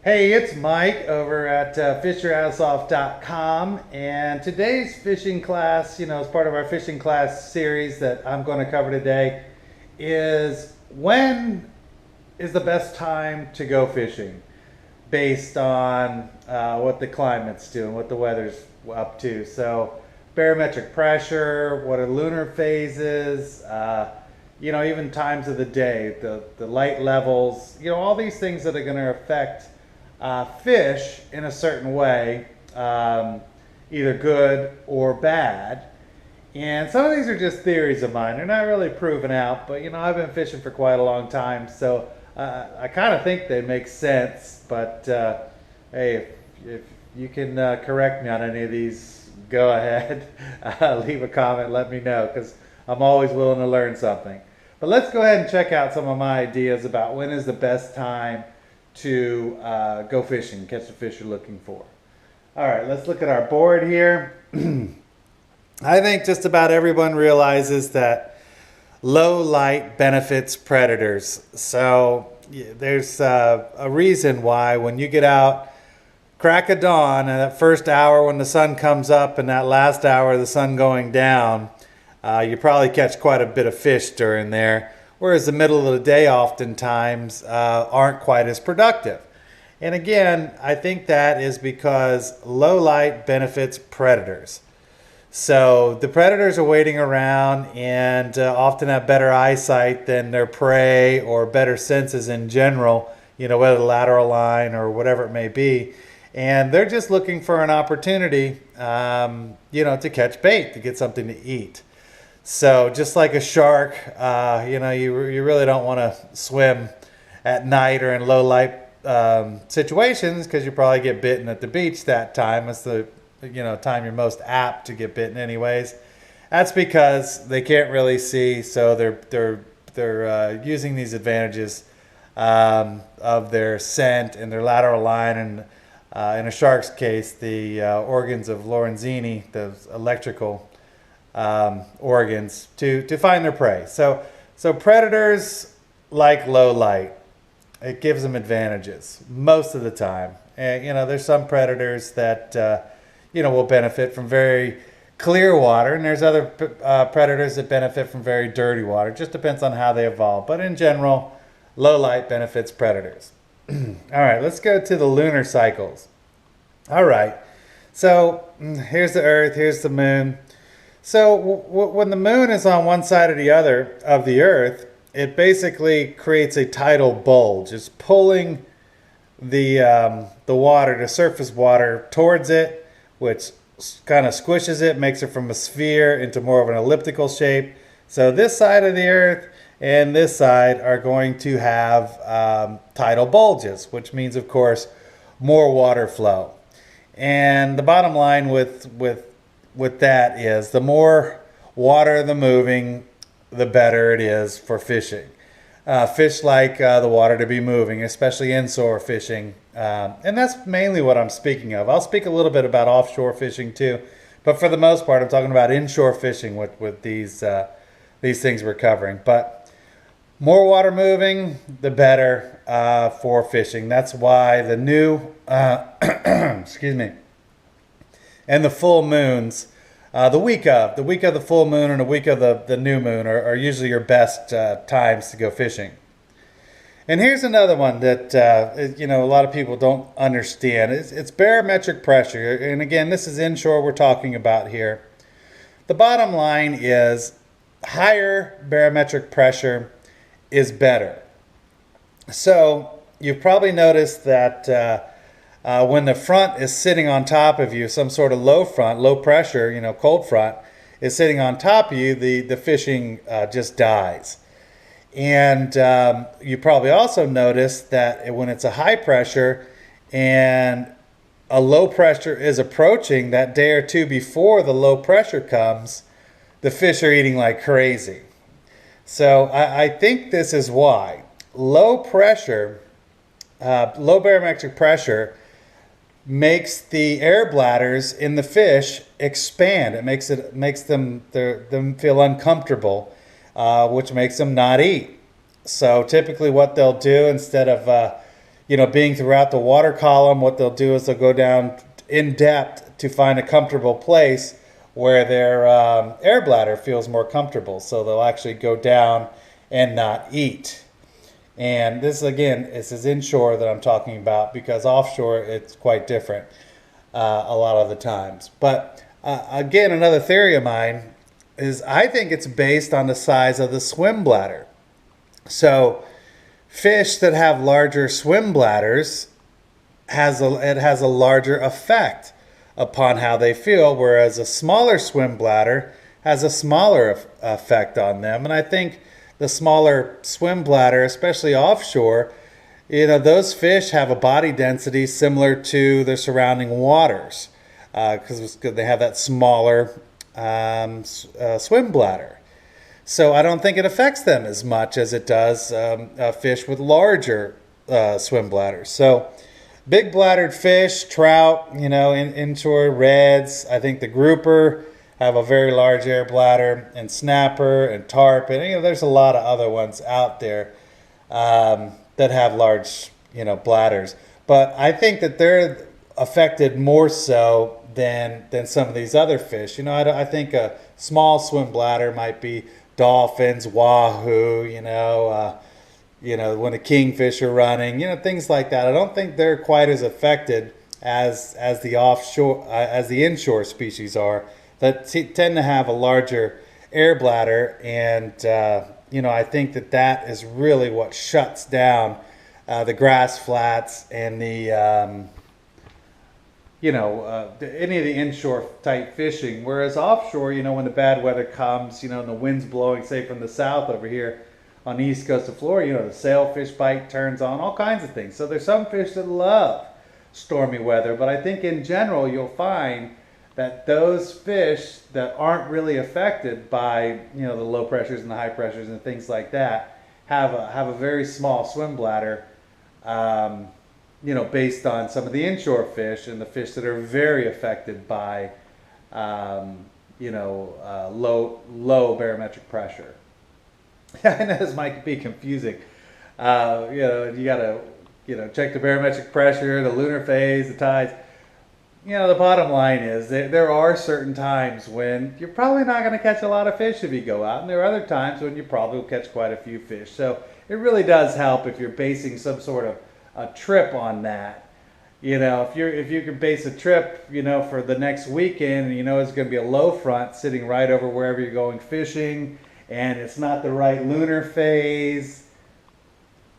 Hey, it's Mike over at fishyourassoff.com, and today's fishing class, as part of our fishing class series that I'm going to cover today, is when is the best time to go fishing based on what the climate's doing, what the weather's up to. So, barometric pressure, what are lunar phases, even times of the day, the light levels, all these things that are going to affect fish in a certain way, either good or bad. And some of these are just theories of mine. They're not really proven out, but I've been fishing for quite a long time, so I kind of think they make sense. But hey, if you can correct me on any of these, go ahead. Leave a comment, let me know, because I'm always willing to learn something. But let's go ahead and check out some of my ideas about when is the best time to go fishing, catch the fish you're looking for. All right, let's look at our board here. I think just about everyone realizes that low light benefits predators. So there's a reason why when you get out crack of dawn and that first hour when the sun comes up and that last hour the sun going down, you probably catch quite a bit of fish during there. Whereas the middle of the day oftentimes aren't quite as productive. And again, I think that is because low light benefits predators. So the predators are waiting around and often have better eyesight than their prey or better senses in general, whether the lateral line or whatever it may be. And they're just looking for an opportunity, to catch bait, to get something to eat. So just like a shark, you really don't want to swim at night or in low light situations because you probably get bitten at the beach that time. It's the time you're most apt to get bitten anyways. That's because they can't really see, so they're using these advantages of their scent and their lateral line, and in a shark's case, the organs of Lorenzini, the electrical organs to find their prey. So predators like low light. It gives them advantages most of the time. And there's some predators that will benefit from very clear water, and there's other predators that benefit from very dirty water. It just depends on how they evolve. But in general, low light benefits predators. All right, let's go to the lunar cycles. All right, so here's the Earth, here's the moon. So when the moon is on one side or the other of the Earth, it basically creates a tidal bulge. It's pulling the water, the surface water, towards it, which kind of squishes it, makes it from a sphere into more of an elliptical shape. So this side of the Earth and this side are going to have tidal bulges, which means, of course, more water flow. And the bottom line with that is the more water the moving, the better it is for fishing. Fish like the water to be moving, especially inshore fishing. And that's mainly what I'm speaking of. I'll speak a little bit about offshore fishing too, but for the most part, I'm talking about inshore fishing with these things we're covering. But more water moving, the better for fishing. That's why the new, excuse me, and the full moons, the week of the full moon and the week of the new moon are usually your best times to go fishing. And here's another one that a lot of people don't understand. It's barometric pressure, and again, this is inshore we're talking about here. The bottom line is higher barometric pressure is better. So you've probably noticed that when the front is sitting on top of you, some sort of low front, low pressure, cold front is sitting on top of you, the fishing just dies. And you probably also noticed that when it's a high pressure and a low pressure is approaching that day or two before the low pressure comes, the fish are eating like crazy. So I think this is why. Low pressure, low barometric pressure makes the air bladders in the fish expand. It makes them feel uncomfortable, which makes them not eat. So typically what they'll do, instead of being throughout the water column, what they'll do is they'll go down in depth to find a comfortable place where their air bladder feels more comfortable. So they'll actually go down and not eat. And this, again, this is inshore that I'm talking about, because offshore it's quite different a lot of the times. But again, another theory of mine is I think it's based on the size of the swim bladder. So fish that have larger swim bladders has a larger effect upon how they feel, whereas a smaller swim bladder has a smaller effect on them. And I think the smaller swim bladder, especially offshore, those fish have a body density similar to their surrounding waters, because they have that smaller swim bladder. So I don't think it affects them as much as it does fish with larger swim bladders. So big bladdered fish, trout, inshore reds. I think the grouper have a very large air bladder, and snapper and tarpon. There's a lot of other ones out there that have large, bladders. But I think that they're affected more so than some of these other fish. I think a small swim bladder might be dolphins, wahoo, when a kingfisher running, things like that. I don't think they're quite as affected as the offshore, as the inshore species are, that tend to have a larger air bladder. And, I think that is really what shuts down the grass flats and the, any of the inshore type fishing. Whereas offshore, when the bad weather comes, and the wind's blowing, say from the south over here on the east coast of Florida, the sailfish bite turns on, all kinds of things. So there's some fish that love stormy weather, but I think in general you'll find that those fish that aren't really affected by the low pressures and the high pressures and things like that have a very small swim bladder, based on some of the inshore fish and the fish that are very affected by low barometric pressure. I know this might be confusing. You gotta check the barometric pressure, the lunar phase, the tides. The bottom line is there are certain times when you're probably not going to catch a lot of fish if you go out, and there are other times when you probably will catch quite a few fish. So it really does help if you're basing some sort of a trip on that. If you can base a trip, for the next weekend, and it's going to be a low front sitting right over wherever you're going fishing, and it's not the right lunar phase,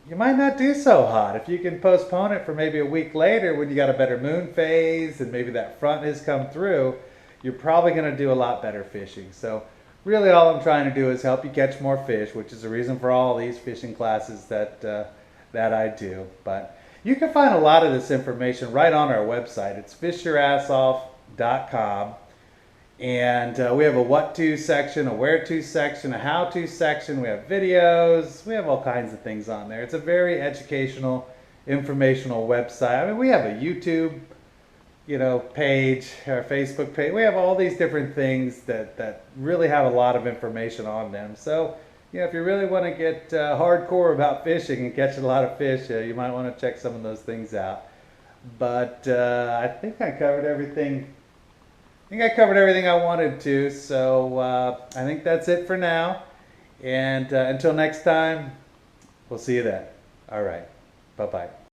you might not do so hot. If you can postpone it for maybe a week later when you got a better moon phase and maybe that front has come through, you're probably going to do a lot better fishing. So really all I'm trying to do is help you catch more fish, which is the reason for all these fishing classes that I do. But you can find a lot of this information right on our website. It's fishyourassoff.com. And we have a what to section, a where to section, a how to section. We have videos. We have all kinds of things on there. It's a very educational, informational website. I mean, we have a YouTube, page, our Facebook page. We have all these different things that really have a lot of information on them. So, if you really want to get hardcore about fishing and catch a lot of fish, you might want to check some of those things out. But I think I covered everything. I wanted to, so I think that's it for now. And until next time, we'll see you then. All right. Bye-bye.